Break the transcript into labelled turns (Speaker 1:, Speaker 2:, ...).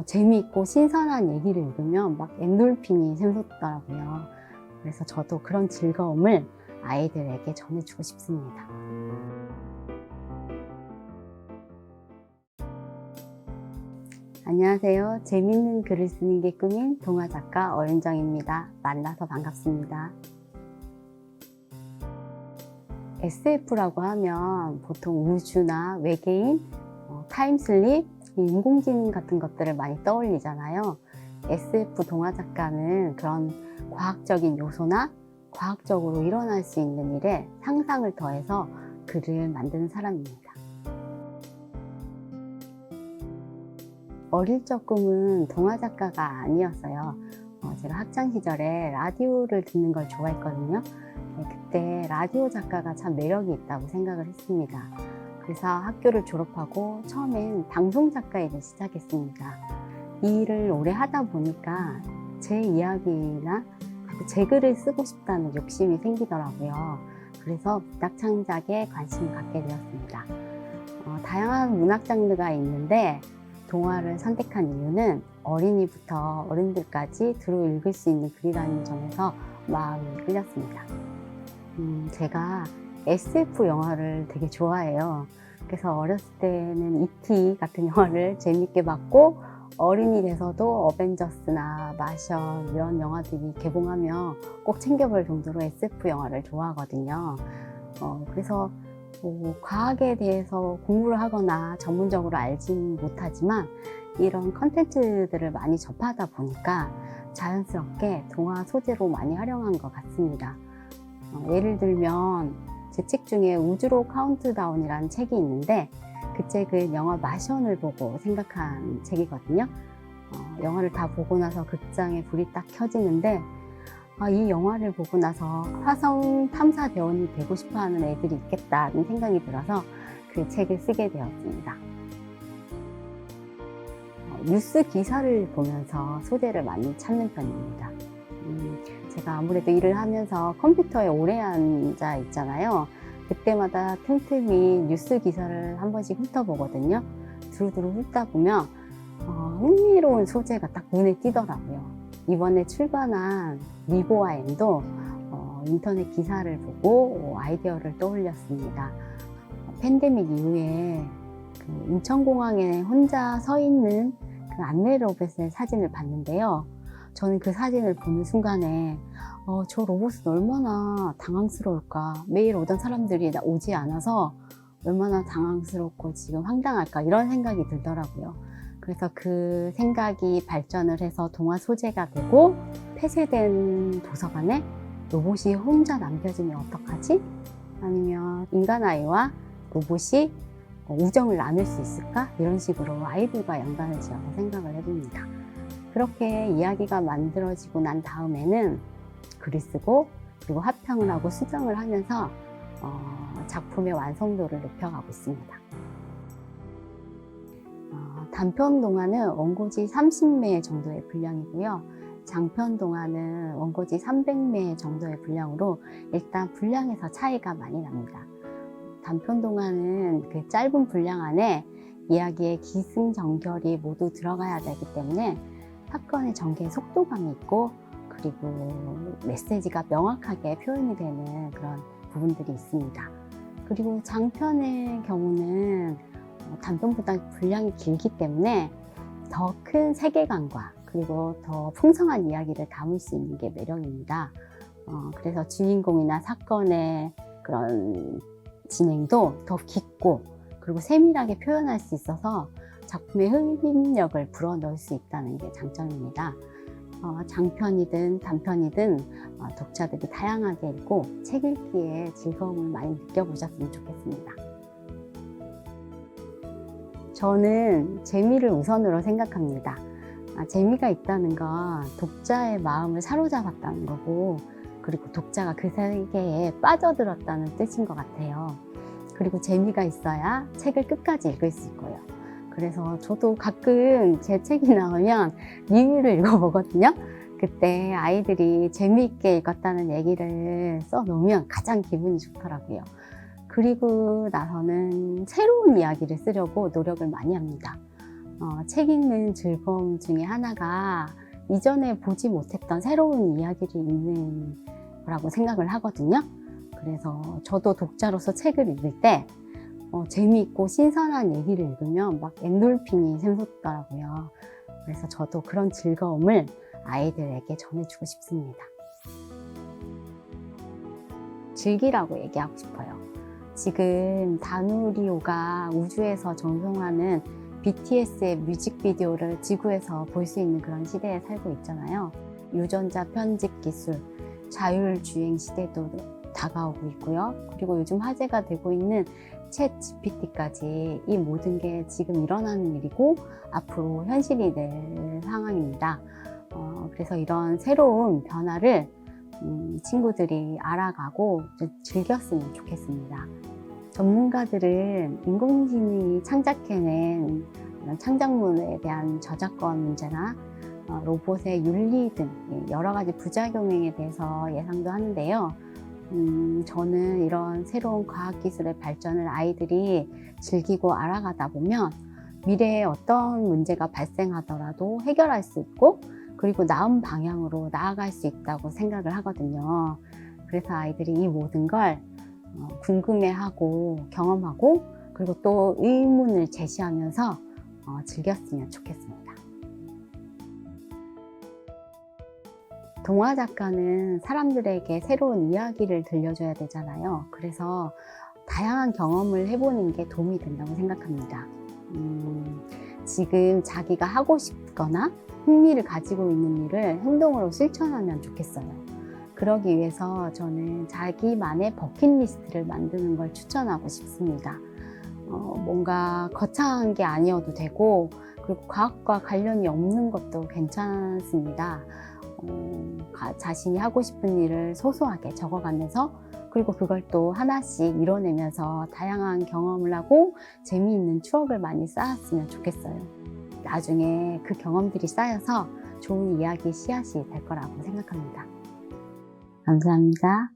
Speaker 1: 재미있고 신선한 얘기를 읽으면 막 엔돌핀이 샘솟더라고요. 그래서 저도 그런 즐거움을 아이들에게 전해주고 싶습니다. 안녕하세요. 재밌는 글을 쓰는 게 꿈인 동화작가 어윤정입니다. 만나서 반갑습니다. SF라고 하면 보통 우주나 외계인, 타임슬립, 인공지능 같은 것들을 많이 떠올리잖아요. SF 동화작가는 그런 과학적인 요소나 과학적으로 일어날 수 있는 일에 상상을 더해서 글을 만드는 사람입니다. 어릴 적 꿈은 동화작가가 아니었어요. 제가 학창시절에 라디오를 듣는 걸 좋아했거든요. 그때 라디오 작가가 참 매력이 있다고 생각을 했습니다. 그래서 학교를 졸업하고 처음엔 방송작가 일을 시작했습니다. 이 일을 오래 하다 보니까 제 이야기나 제 글을 쓰고 싶다는 욕심이 생기더라고요. 그래서 문학 창작에 관심을 갖게 되었습니다. 다양한 문학 장르가 있는데 동화를 선택한 이유는 어린이부터 어른들까지 두루 읽을 수 있는 글이라는 점에서 마음이 끌렸습니다. 제가 SF 영화를 되게 좋아해요. 그래서 어렸을 때는 E.T. 같은 영화를 재밌게 봤고, 어린이 돼서도 어벤져스나 마션 이런 영화들이 개봉하면 꼭 챙겨볼 정도로 SF 영화를 좋아하거든요. 그래서 과학에 대해서 공부를 하거나 전문적으로 알지는 못하지만 이런 컨텐츠들을 많이 접하다 보니까 자연스럽게 동화 소재로 많이 활용한 것 같습니다. 예를 들면 제 책 중에 우주로 카운트다운이라는 책이 있는데 그 책은 영화 마션을 보고 생각한 책이거든요. 영화를 다 보고 나서 극장에 불이 딱 켜지는데 이 영화를 보고 나서 화성 탐사 대원이 되고 싶어하는 애들이 있겠다는 생각이 들어서 그 책을 쓰게 되었습니다. 뉴스 기사를 보면서 소재를 많이 찾는 편입니다. 제가 아무래도 일을 하면서 컴퓨터에 오래 앉아 있잖아요. 그때마다 틈틈이 뉴스 기사를 한 번씩 훑어보거든요. 두루두루 훑다 보면 흥미로운 소재가 딱 눈에 띄더라고요. 이번에 출간한 리보와 엠도 인터넷 기사를 보고 아이디어를 떠올렸습니다. 팬데믹 이후에 그 인천공항에 혼자 서 있는 그 안내 로봇의 사진을 봤는데요. 저는 그 사진을 보는 순간에 저 로봇은 얼마나 당황스러울까, 매일 오던 사람들이 오지 않아서 얼마나 당황스럽고 지금 황당할까, 이런 생각이 들더라고요. 그래서 그 생각이 발전을 해서 동화 소재가 되고, 폐쇄된 도서관에 로봇이 혼자 남겨지면 어떡하지? 아니면 인간 아이와 로봇이 우정을 나눌 수 있을까? 이런 식으로 아이들과 연관을 지어서 생각을 해봅니다. 그렇게 이야기가 만들어지고 난 다음에는 글을 쓰고 그리고 합평을 하고 수정을 하면서 작품의 완성도를 높여가고 있습니다. 단편 동화는 원고지 30매 정도의 분량이고요. 장편 동화는 원고지 300매 정도의 분량으로 일단 분량에서 차이가 많이 납니다. 단편 동화는 그 짧은 분량 안에 이야기의 기승전결이 모두 들어가야 되기 때문에 사건의 전개에 속도감이 있고 그리고 메시지가 명확하게 표현이 되는 그런 부분들이 있습니다. 그리고 장편의 경우는 단편보다 분량이 길기 때문에 더 큰 세계관과 그리고 더 풍성한 이야기를 담을 수 있는 게 매력입니다. 그래서 주인공이나 사건의 그런 진행도 더 깊고 그리고 세밀하게 표현할 수 있어서 작품의 흡입력을 불어넣을 수 있다는 게 장점입니다. 장편이든 단편이든 독자들이 다양하게 읽고 책 읽기에 즐거움을 많이 느껴보셨으면 좋겠습니다. 저는 재미를 우선으로 생각합니다. 재미가 있다는 건 독자의 마음을 사로잡았다는 거고 그리고 독자가 그 세계에 빠져들었다는 뜻인 것 같아요. 그리고 재미가 있어야 책을 끝까지 읽을 수 있고요. 그래서 저도 가끔 제 책이 나오면 리뷰를 읽어보거든요. 그때 아이들이 재미있게 읽었다는 얘기를 써놓으면 가장 기분이 좋더라고요. 그리고 나서는 새로운 이야기를 쓰려고 노력을 많이 합니다. 책 읽는 즐거움 중에 하나가 이전에 보지 못했던 새로운 이야기를 읽는 거라고 생각을 하거든요. 그래서 저도 독자로서 책을 읽을 때 재미있고 신선한 얘기를 읽으면 막 엔돌핀이 샘솟더라고요. 그래서 저도 그런 즐거움을 아이들에게 전해주고 싶습니다. 즐기라고 얘기하고 싶어요. 지금 다누리오가 우주에서 전송하는 BTS의 뮤직비디오를 지구에서 볼 수 있는 그런 시대에 살고 있잖아요. 유전자 편집 기술, 자율주행 시대도 다가오고 있고요. 그리고 요즘 화제가 되고 있는 챗 GPT까지 이 모든 게 지금 일어나는 일이고 앞으로 현실이 될 상황입니다. 그래서 이런 새로운 변화를 친구들이 알아가고 즐겼으면 좋겠습니다. 전문가들은 인공지능이 창작해낸 창작물에 대한 저작권 문제나 로봇의 윤리 등 여러 가지 부작용에 대해서 예상도 하는데요. 저는 이런 새로운 과학기술의 발전을 아이들이 즐기고 알아가다 보면 미래에 어떤 문제가 발생하더라도 해결할 수 있고 그리고 나은 방향으로 나아갈 수 있다고 생각을 하거든요. 그래서 아이들이 이 모든 걸 궁금해하고 경험하고 그리고 또 의문을 제시하면서 즐겼으면 좋겠습니다. 동화 작가는 사람들에게 새로운 이야기를 들려줘야 되잖아요. 그래서 다양한 경험을 해보는 게 도움이 된다고 생각합니다. 지금 자기가 하고 싶거나 흥미를 가지고 있는 일을 행동으로 실천하면 좋겠어요. 그러기 위해서 저는 자기만의 버킷리스트를 만드는 걸 추천하고 싶습니다. 뭔가 거창한 게 아니어도 되고 그리고 과학과 관련이 없는 것도 괜찮습니다. 자신이 하고 싶은 일을 소소하게 적어가면서 그리고 그걸 또 하나씩 이뤄내면서 다양한 경험을 하고 재미있는 추억을 많이 쌓았으면 좋겠어요. 나중에 그 경험들이 쌓여서 좋은 이야기 씨앗이 될 거라고 생각합니다. 감사합니다.